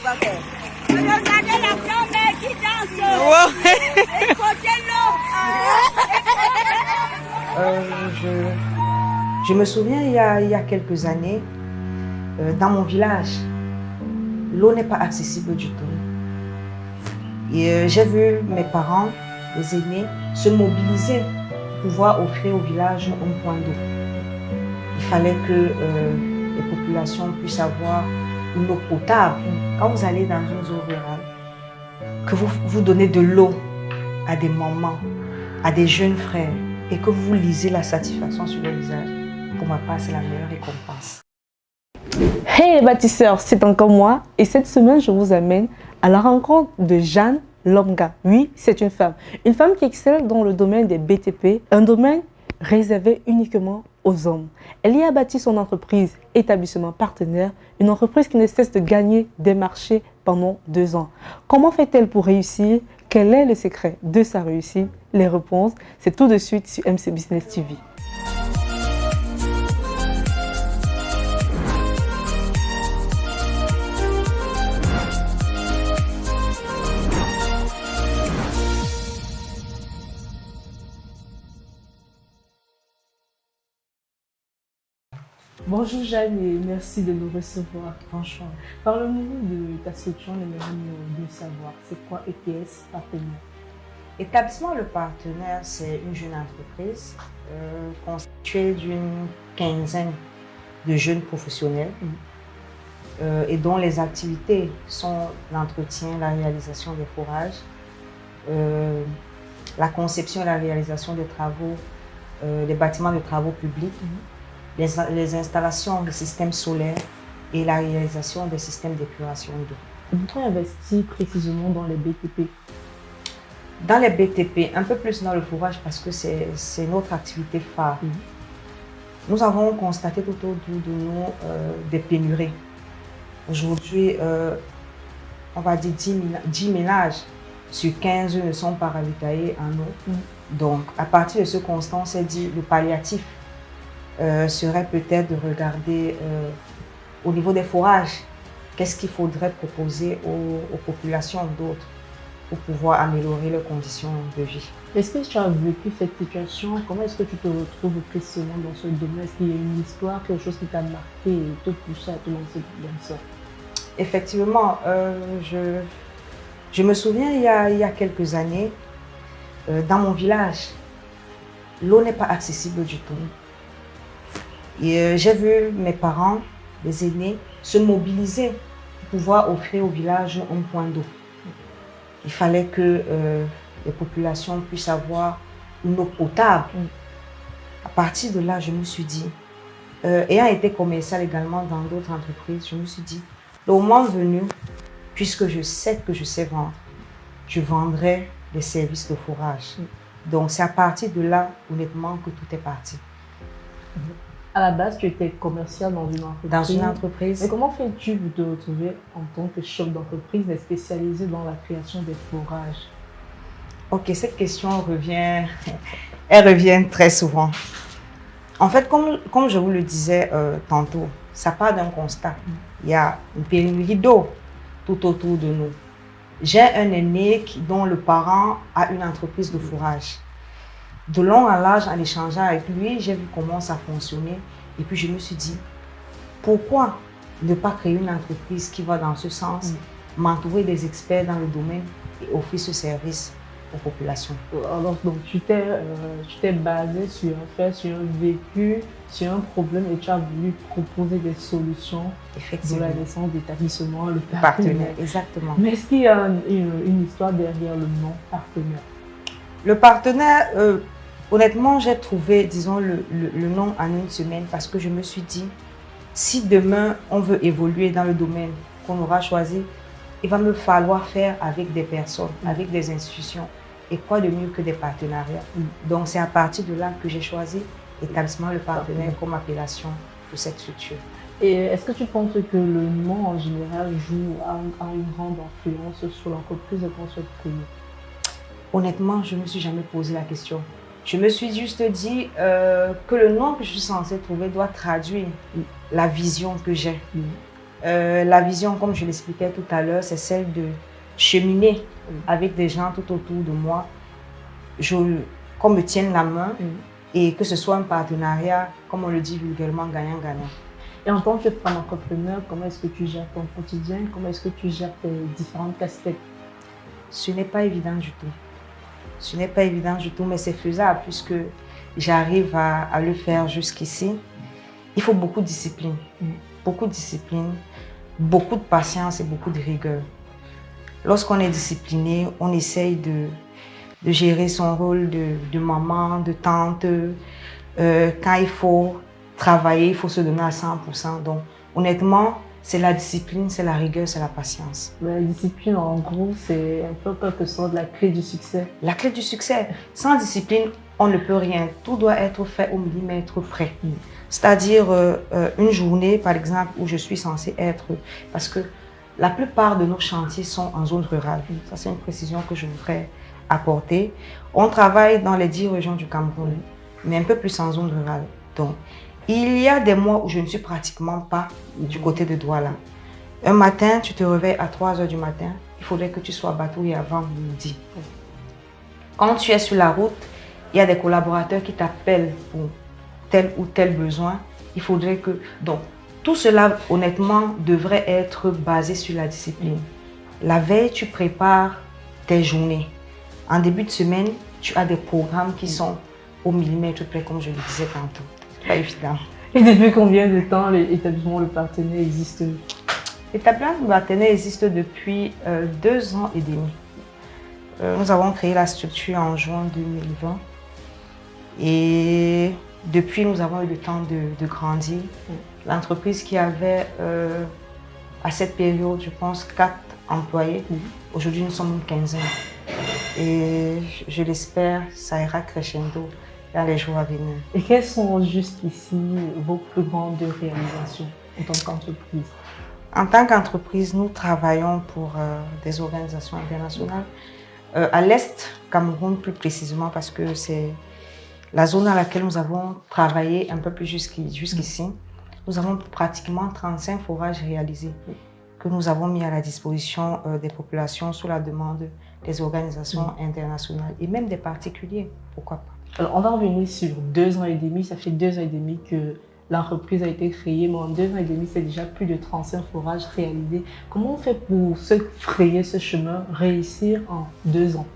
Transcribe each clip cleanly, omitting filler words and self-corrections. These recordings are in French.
Regardez la grand-mère qui danse. Wow. Je me souviens, il y a quelques années, dans mon village, l'eau n'est pas accessible du tout. Et j'ai vu mes parents, les aînés, se mobiliser pour pouvoir offrir au village un point d'eau. Il fallait que les populations puissent avoir une eau potable. Quand vous allez dans une zone rurale, que vous donnez de l'eau à des mamans, à des jeunes frères, et que vous lisez la satisfaction sur le visage, pour ma part, c'est la meilleure récompense. Hey les bâtisseurs, c'est encore moi et cette semaine je vous amène à la rencontre de Jeanne Lomga. Oui, c'est une femme qui excelle dans le domaine des BTP, un domaine réservé uniquement aux hommes. Elle y a bâti son entreprise Établissement Partenaire, une entreprise qui ne cesse de gagner des marchés pendant 2 ans. Comment fait-elle pour réussir? Quel est le secret de sa réussite? Les réponses, c'est tout de suite sur MC Business TV. Bonjour Jeanne et merci de nous recevoir. Franchement. Parle-nous de ta structure, on aimerait mieux savoir. C'est quoi ETS Partenaire? Établissement Le Partenaire, c'est une jeune entreprise constituée d'une quinzaine de jeunes professionnels et dont les activités sont l'entretien, la réalisation des forages, la conception et la réalisation des travaux, des bâtiments de travaux publics, les installations de systèmes solaires et la réalisation des systèmes d'épuration d'eau. Pourquoi investir précisément dans les BTP? Dans les BTP, un peu plus dans le fourrage parce que c'est notre activité phare. Nous avons constaté tout autour de nous des pénuries. Aujourd'hui, on va dire 10 ménages sur 15 ne sont pas ravitaillés en eau. Donc, à partir de ce constat, on s'est dit le palliatif serait peut-être de regarder au niveau des forages, qu'est-ce qu'il faudrait proposer aux populations d'autres pour pouvoir améliorer leurs conditions de vie. Est-ce que tu as vécu cette situation? Comment est-ce que tu te retrouves précisément dans ce domaine? Est-ce qu'il y a une histoire, quelque chose qui t'a marqué et te poussé à te lancer dans ça? Effectivement, je me souviens il y a quelques années, dans mon village, l'eau n'est pas accessible du tout. Et j'ai vu mes parents, les aînés, se mobiliser pour pouvoir offrir au village un point d'eau. Il fallait que les populations puissent avoir une eau potable. À partir de là, je me suis dit, ayant été commercial également dans d'autres entreprises, je me suis dit, le moment venu, puisque je sais que je sais vendre, je vendrai des services de forage. Donc c'est à partir de là, honnêtement, que tout est parti. À la base, tu étais commercial dans une entreprise. Dans une entreprise. Mais comment fais-tu pour te retrouver en tant que chef d'entreprise, mais spécialisé dans la création des forages? Ok, cette question revient, elle revient très souvent. En fait, comme je vous le disais tantôt, ça part d'un constat. Il y a une pénurie d'eau tout autour de nous. J'ai un aîné dont le parent a une entreprise de fourrage. De long en large, en échangeant avec lui, j'ai vu comment ça fonctionnait. Et puis je me suis dit, pourquoi ne pas créer une entreprise qui va dans ce sens, m'entourer des experts dans le domaine et offrir ce service aux populations. Alors, donc, tu t'es basé sur un fait, sur un vécu, sur un problème et tu as voulu proposer des solutions de la naissance d'établissement, le partenaire. Exactement. Mais est-ce qu'il y a une histoire derrière le nom partenaire? Le partenaire, honnêtement, j'ai trouvé, disons, le nom en une semaine parce que je me suis dit, si demain on veut évoluer dans le domaine qu'on aura choisi, il va me falloir faire avec des personnes, avec des institutions. Et quoi de mieux que des partenariats? Donc c'est à partir de là que j'ai choisi Établissement Le Partenaire comme appellation pour cette structure. Et est-ce que tu penses que le nom en général joue à une grande influence sur l'entreprise qu'on souhaite créer? Honnêtement, je ne me suis jamais posé la question. Je me suis juste dit que le nom que je suis censée trouver doit traduire la vision que j'ai. La vision, comme je l'expliquais tout à l'heure, c'est celle de cheminer avec des gens tout autour de moi, qu'on me tienne la main et que ce soit un partenariat, comme on le dit vulgairement, gagnant-gagnant. Et en tant que femme entrepreneur, comment est-ce que tu gères ton quotidien? Comment est-ce que tu gères tes différentes casquettes? Ce n'est pas évident du tout. Ce n'est pas évident du tout, mais c'est faisable puisque j'arrive à le faire jusqu'ici. Il faut beaucoup de discipline. Beaucoup de discipline, beaucoup de patience et beaucoup de rigueur. Lorsqu'on est discipliné, on essaye de gérer son rôle de maman, de tante. Quand il faut travailler, il faut se donner à 100%. Donc, honnêtement, c'est la discipline, c'est la rigueur, c'est la patience. La discipline, en gros, c'est un peu quelque sorte la clé du succès. La clé du succès. Sans discipline, on ne peut rien. Tout doit être fait au millimètre près. C'est-à-dire une journée, par exemple, où je suis censée être... Parce que la plupart de nos chantiers sont en zone rurale. Ça, c'est une précision que je voudrais apporter. On travaille dans les 10 régions du Cameroun, mais un peu plus en zone rurale. Donc, il y a des mois où je ne suis pratiquement pas du côté de Douala. Un matin, tu te réveilles à 3 h du matin. Il faudrait que tu sois batouillé avant midi. Quand tu es sur la route, il y a des collaborateurs qui t'appellent pour tel ou tel besoin. Il faudrait que... Donc, tout cela, honnêtement, devrait être basé sur la discipline. La veille, tu prépares tes journées. En début de semaine, tu as des programmes qui sont au millimètre près, comme je le disais tantôt. C'est pas évident. Et depuis combien de temps l'établissement Le Partenaire existe? L'établissement Le Partenaire existe depuis 2 ans et demi. Nous avons créé la structure en juin 2020. Et depuis, nous avons eu le temps de grandir. L'entreprise qui avait, à cette période, je pense, 4 employés. Aujourd'hui, nous sommes une quinzaine. Et je l'espère, ça ira crescendo dans les jours à venir. Et quelles sont jusqu'ici vos plus grandes réalisations en tant qu'entreprise? En tant qu'entreprise, nous travaillons pour des organisations internationales. À l'Est, Cameroun plus précisément, parce que c'est la zone dans laquelle nous avons travaillé un peu plus jusqu'ici. Nous avons pratiquement 35 forages réalisés que nous avons mis à la disposition des populations sous la demande des organisations internationales et même des particuliers, pourquoi pas. Alors, on va revenir sur 2 ans et demi. Ça fait 2 ans et demi que l'entreprise a été créée, mais en 2 ans et demi, c'est déjà plus de 35 forages réalisés. Comment on fait pour se frayer ce chemin, réussir en 2 ans?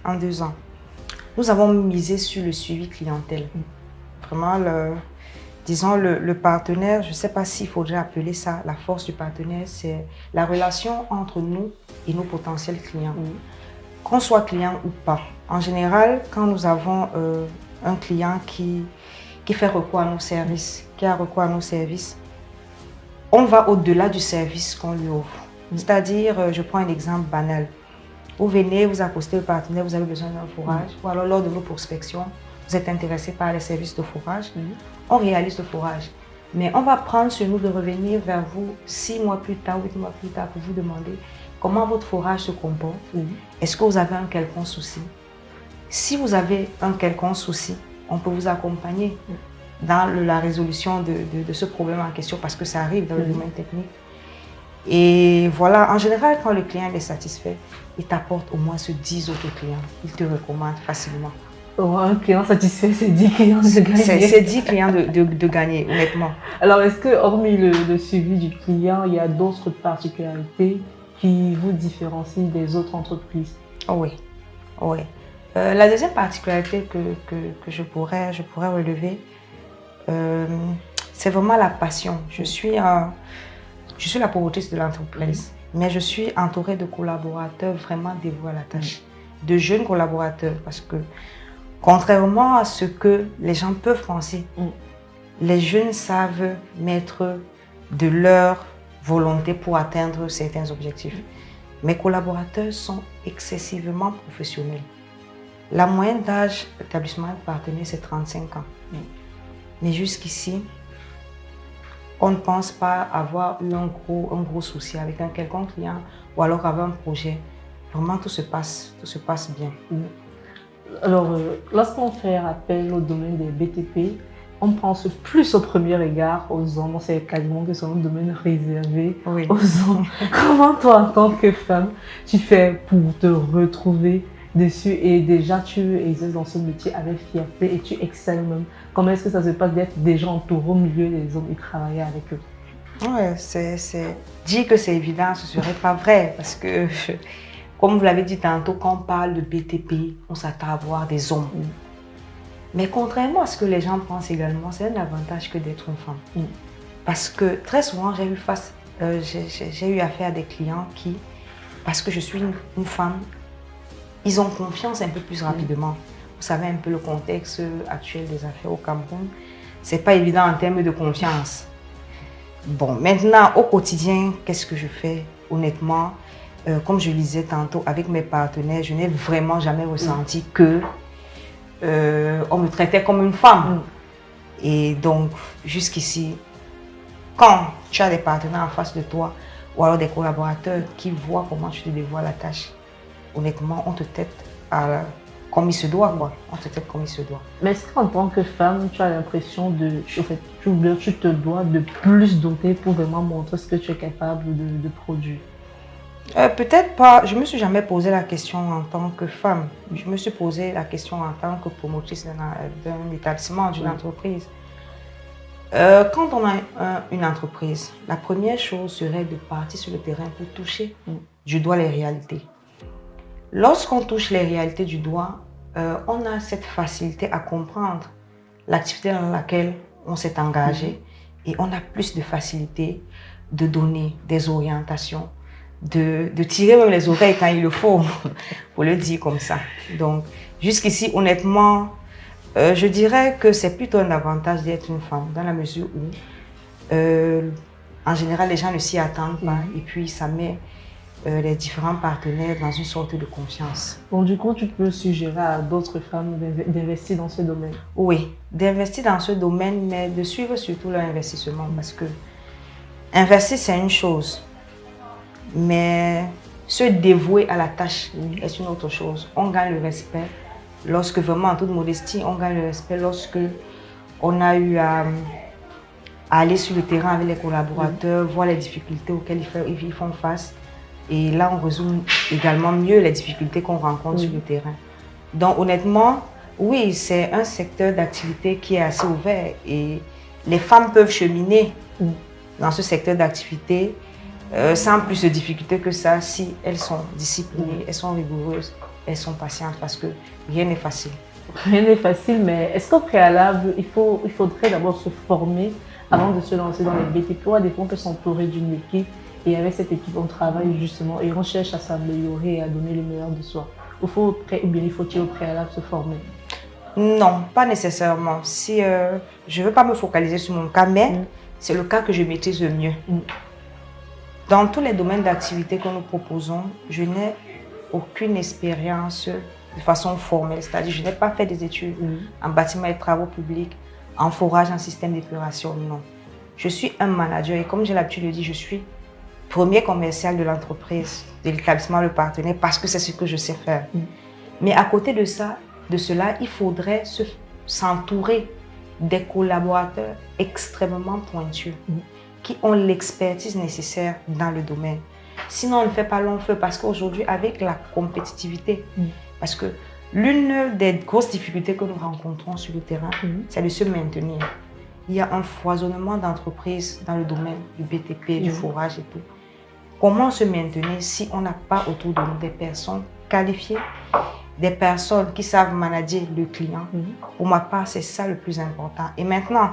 En 2 ans, nous avons misé sur le suivi clientèle. Vraiment, disons, le partenaire, je ne sais pas s'il faudrait appeler ça la force du partenaire, c'est la relation entre nous et nos potentiels clients. Qu'on soit client ou pas. En général, quand nous avons un client qui fait recours à nos services, qui a recours à nos services, on va au-delà du service qu'on lui offre. C'est-à-dire, je prends un exemple banal. Vous venez, vous accostez au partenaire, vous avez besoin d'un forage, ou alors lors de nos prospections, vous êtes intéressé par les services de forage, on réalise le forage. Mais on va prendre sur nous de revenir vers vous 6 mois plus tard, 8 mois plus tard, pour vous demander comment votre forage se comporte. Est-ce que vous avez un quelconque souci? Si vous avez un quelconque souci, on peut vous accompagner dans la résolution de ce problème en question parce que ça arrive dans le domaine technique. Et voilà, en général, quand le client est satisfait, il t'apporte au moins 10 autres clients. Il te recommande facilement. Un client satisfait, c'est 10 clients de gagner. C'est 10 clients de gagner, honnêtement. Alors, est-ce que, hormis le suivi du client, il y a d'autres particularités qui vous différencient des autres entreprises? Oh oui, oh oui. La deuxième particularité que je pourrais relever, c'est vraiment la passion. Je suis la promotrice de l'entreprise, mais je suis entourée de collaborateurs vraiment dévoués à la tâche, de jeunes collaborateurs, parce que contrairement à ce que les gens peuvent penser, les jeunes savent mettre de leur volonté pour atteindre certains objectifs. Mes collaborateurs sont excessivement professionnels. La moyenne d'âge d'établissement partenaire, c'est 35 ans. Mais jusqu'ici, on ne pense pas avoir eu un gros souci avec un quelconque client ou alors avec un projet. Vraiment, tout se passe bien. Alors, lorsqu'on fait appel au domaine des BTP, on pense plus au premier regard aux hommes, c'est quasiment que c'est un domaine réservé Oui. aux hommes. Comment toi, en tant que femme, tu fais pour te retrouver dessus et déjà tu exerces dans ce métier avec fierté et tu excelles même. Comment est-ce que ça se passe d'être déjà entouré au milieu des hommes et travailler avec eux? Ouais, dire que c'est évident, ce serait pas vrai parce que, comme vous l'avez dit tantôt, quand on parle de BTP, on s'attend à voir des hommes. Mais contrairement à ce que les gens pensent également, c'est un avantage que d'être une femme. Parce que très souvent, j'ai eu affaire à des clients qui, parce que je suis une femme, ils ont confiance un peu plus rapidement. Vous savez un peu le contexte actuel des affaires au Cameroun. C'est pas évident en termes de confiance. Bon, maintenant, au quotidien, qu'est-ce que je fais? Honnêtement, comme je le disais tantôt, avec mes partenaires, je n'ai vraiment jamais ressenti que on me traitait comme une femme. Et donc, jusqu'ici, quand tu as des partenaires en face de toi, ou alors des collaborateurs qui voient comment tu te dévoiles la tâche, honnêtement, on te traite comme il se doit, quoi. On te traite comme il se doit. Mais est-ce qu'en tant que femme, tu as l'impression de... En fait, tu te dois de plus doter pour vraiment montrer ce que tu es capable de produire? Peut-être pas. Je ne me suis jamais posé la question en tant que femme. Je me suis posé la question en tant que promotrice d'un établissement, d'une entreprise. Quand on a une entreprise, la première chose serait de partir sur le terrain pour toucher du doigt les réalités. Lorsqu'on touche les réalités du doigt, on a cette facilité à comprendre l'activité dans laquelle on s'est engagé et on a plus de facilité de donner des orientations, de tirer même les oreilles quand il le faut, pour le dire comme ça. Donc, jusqu'ici, honnêtement, je dirais que c'est plutôt un avantage d'être une femme, dans la mesure où, en général, les gens ne s'y attendent pas et puis ça met les différents partenaires dans une sorte de confiance. Bon, du coup, tu peux suggérer à d'autres femmes d'investir dans ce domaine? Oui, d'investir dans ce domaine, mais de suivre surtout leur investissement parce que investir, c'est une chose, mais se dévouer à la tâche est une autre chose. On gagne le respect lorsque, vraiment en toute modestie, on gagne le respect lorsque on a eu à aller sur le terrain avec les collaborateurs, voir les difficultés auxquelles ils font face. Et là, on résout également mieux les difficultés qu'on rencontre sur le terrain. Donc, honnêtement, oui, c'est un secteur d'activité qui est assez ouvert et les femmes peuvent cheminer dans ce secteur d'activité sans plus de difficultés que ça si elles sont disciplinées, elles sont rigoureuses, elles sont patientes parce que rien n'est facile. Rien n'est facile, mais est-ce qu'au préalable, il faudrait d'abord se former avant de se lancer dans les BTP? Des fois, on peut s'entourer d'une équipe. Et avec cette équipe, on travaille justement et on cherche à s'améliorer et à donner le meilleur de soi. Il faut-il au préalable se former? Non, pas nécessairement. Si, je ne veux pas me focaliser sur mon cas, mais c'est le cas que je maîtrise le mieux. Dans tous les domaines d'activité que nous proposons, je n'ai aucune expérience de façon formelle. C'est-à-dire, je n'ai pas fait des études en bâtiment et travaux publics, en forage, en système d'épuration, non. Je suis un manager et comme j'ai l'habitude de dire, je suis premier commercial de l'entreprise, de l'établissement Le Partenaire, parce que c'est ce que je sais faire. Mais à côté de cela, il faudrait s'entourer des collaborateurs extrêmement pointus, qui ont l'expertise nécessaire dans le domaine. Sinon, on ne fait pas long feu, parce qu'aujourd'hui, avec la compétitivité, parce que l'une des grosses difficultés que nous rencontrons sur le terrain, c'est de se maintenir. Il y a un foisonnement d'entreprises dans le domaine du BTP, du forage et tout. Comment se maintenir si on n'a pas autour de nous des personnes qualifiées, des personnes qui savent manager le client? Pour ma part, c'est ça le plus important. Et maintenant,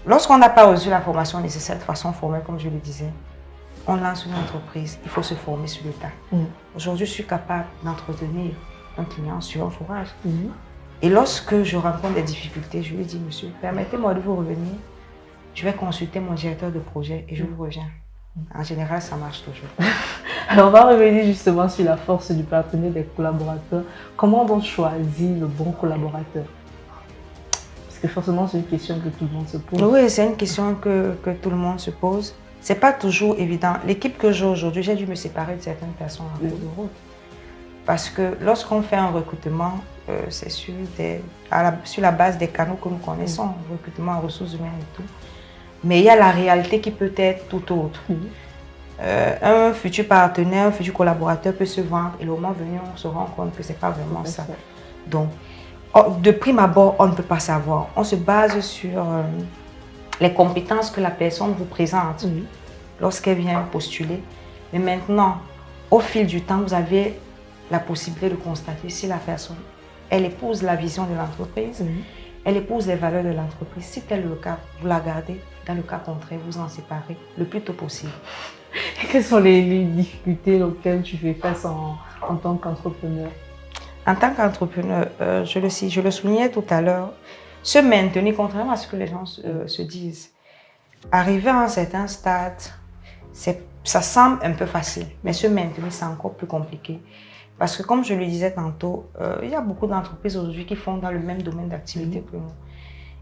lorsqu'on n'a pas reçu la formation nécessaire de façon formelle, comme je le disais, on lance une entreprise, il faut se former sur le tas. Aujourd'hui, je suis capable d'entretenir un client sur un forage. Et lorsque je rencontre des difficultés, je lui dis, monsieur, permettez-moi de vous revenir. Je vais consulter mon directeur de projet et je vous reviens. En général, ça marche toujours. Alors, on va revenir justement sur la force du partenaire des collaborateurs. Comment on choisit le bon collaborateur? Parce que forcément, c'est une question que tout le monde se pose. Oui, c'est une question que tout le monde se pose. Ce n'est pas toujours évident. L'équipe que j'ai aujourd'hui, j'ai dû me séparer de certaines personnes en cours de route. Parce que lorsqu'on fait un recrutement, c'est sur la base des canaux que nous connaissons, recrutement en ressources humaines et tout. Mais il y a la réalité qui peut être tout autre. Un futur partenaire, un futur collaborateur peut se vendre et le moment venu, on se rend compte que ce n'est pas vraiment ça. Donc, de prime abord, on ne peut pas savoir. On se base sur les compétences que la personne vous présente lorsqu'elle vient postuler. Mais maintenant, au fil du temps, vous avez la possibilité de constater si la personne, elle épouse la vision de l'entreprise, elle épouse les valeurs de l'entreprise. Si tel est le cas, vous la gardez. Dans le cas contraire, vous en séparez le plus tôt possible. Quelles sont les difficultés auxquelles tu fais face en tant qu'entrepreneur? En tant qu'entrepreneur, je le soulignais tout à l'heure, se maintenir, contrairement à ce que les gens se disent, arriver à un certain stade, ça semble un peu facile, mais se maintenir, c'est encore plus compliqué. Parce que comme je le disais tantôt, il y a beaucoup d'entreprises aujourd'hui qui font dans le même domaine d'activité que nous.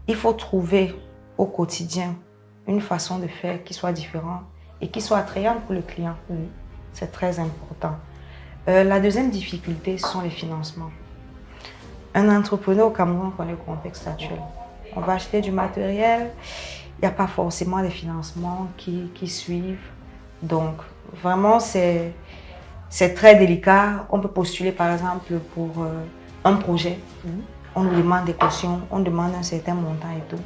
Il faut trouver au quotidien une façon de faire qui soit différente et qui soit attrayante pour le client. C'est très important. La deuxième difficulté, ce sont les financements. Un entrepreneur au Cameroun connaît le contexte actuel. On va acheter du matériel, il n'y a pas forcément des financements qui suivent. Donc, vraiment, c'est très délicat. On peut postuler, par exemple, pour un projet. On nous demande des cautions, on demande un certain montant et tout.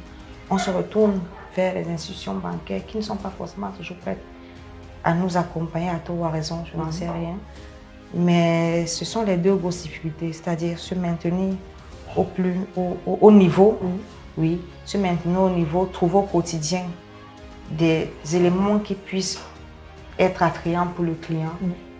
On se retourne vers les institutions bancaires qui ne sont pas forcément toujours prêtes à nous accompagner à tort ou à raison, je n'en sais rien. Mais ce sont les deux grosses difficultés, c'est-à-dire se maintenir au niveau, oui, se maintenir au niveau, trouver au quotidien des éléments qui puissent être attrayants pour le client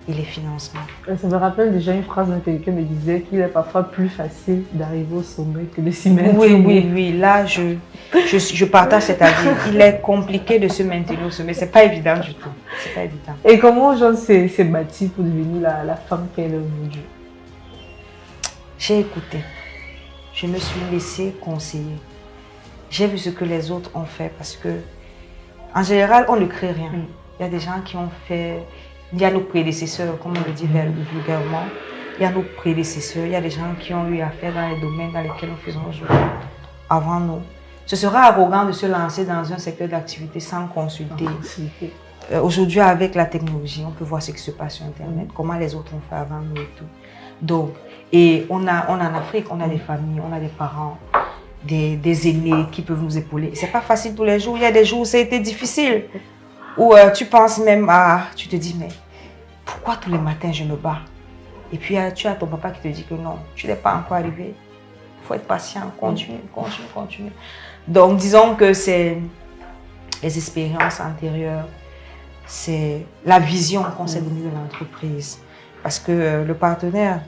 et les financements. Ça me rappelle déjà une phrase d'un quelqu'un me disait qu'il est parfois plus facile d'arriver au sommet que de s'y maintenir. Oui, là je partage cet avis. Il est compliqué de se maintenir au sommet, c'est pas évident du tout. C'est pas évident. Et comment Jeanne s'est bâtie pour devenir la femme qu'elle est aujourd'hui? J'ai écouté, je me suis laissée conseiller. J'ai vu ce que les autres ont fait parce que, en général, on ne crée rien. Il y a des gens qui ont fait. Il y a nos prédécesseurs, comme on le dit vulgairement. Il y a nos prédécesseurs, il y a des gens qui ont eu affaire dans les domaines dans lesquels nous faisons aujourd'hui avant nous. Ce serait arrogant de se lancer dans un secteur d'activité sans consulter. Aujourd'hui, avec la technologie, on peut voir ce qui se passe sur Internet, comment les autres ont fait avant nous et tout. Donc, et on en Afrique, on a des familles, on a des parents, des aînés qui peuvent nous épauler. C'est pas facile tous les jours. Il y a des jours où ça a été difficile. Où tu penses même à... Tu te dis, mais pourquoi tous les matins je me bats? Et puis tu as ton papa qui te dit que non, tu n'es pas encore arrivé. Il faut être patient, continue. Donc disons que c'est les expériences antérieures, c'est la vision qu'on s'est donnée de l'entreprise. Parce que le partenaire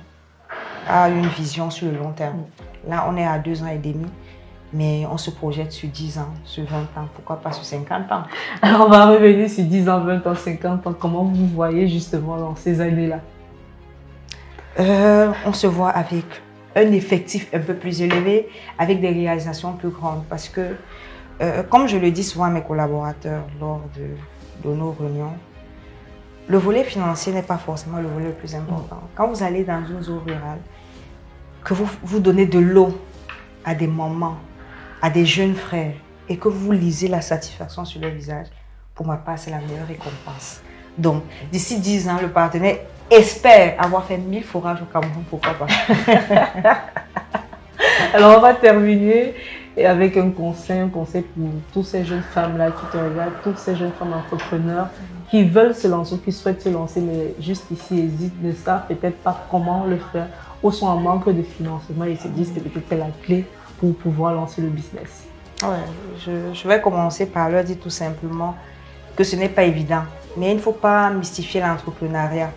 a une vision sur le long terme. Là, on est à 2 ans et demi. Mais on se projette sur 10 ans, sur 20 ans, pourquoi pas sur 50 ans. Alors on va revenir sur 10 ans, 20 ans, 50 ans. Comment vous voyez justement dans ces années-là? On se voit avec un effectif un peu plus élevé, avec des réalisations plus grandes. Parce que, comme je le dis souvent à mes collaborateurs lors de nos réunions, le volet financier n'est pas forcément le volet le plus important. Quand vous allez dans une zone rurale, que vous donnez de l'eau à des mamans, à des jeunes frères, et que vous lisez la satisfaction sur leur visage, pour ma part, c'est la meilleure récompense. Donc, d'ici 10 ans, le partenaire espère avoir fait 1000 forages au Cameroun, pourquoi pas. Alors, on va terminer avec un conseil pour toutes ces jeunes femmes-là qui te regardent, toutes ces jeunes femmes entrepreneurs qui veulent se lancer, qui souhaitent se lancer, mais juste ici hésitent, ne savent peut-être pas comment le faire, ou sont en manque de financement et se disent que peut-être c'est la clé pour pouvoir lancer le business. Ouais, je vais commencer par leur dire tout simplement que ce n'est pas évident. Mais il ne faut pas mystifier l'entrepreneuriat.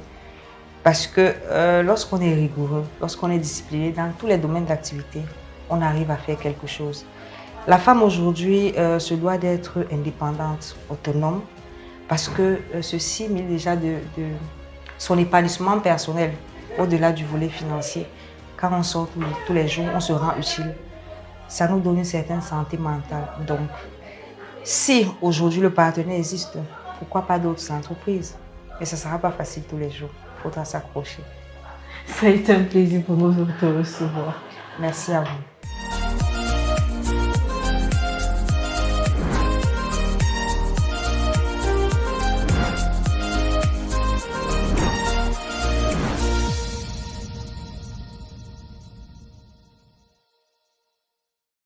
Parce que lorsqu'on est rigoureux, lorsqu'on est discipliné dans tous les domaines d'activité, on arrive à faire quelque chose. La femme aujourd'hui se doit d'être indépendante, autonome, parce que ceci met déjà de son épanouissement personnel au-delà du volet financier. Quand on sort tous les jours, on se rend utile. Ça nous donne une certaine santé mentale. Donc, si aujourd'hui le partenaire existe, pourquoi pas d'autres entreprises? Mais ça ne sera pas facile tous les jours. Il faudra s'accrocher. Ça a été un plaisir pour nous de te recevoir. Merci à vous.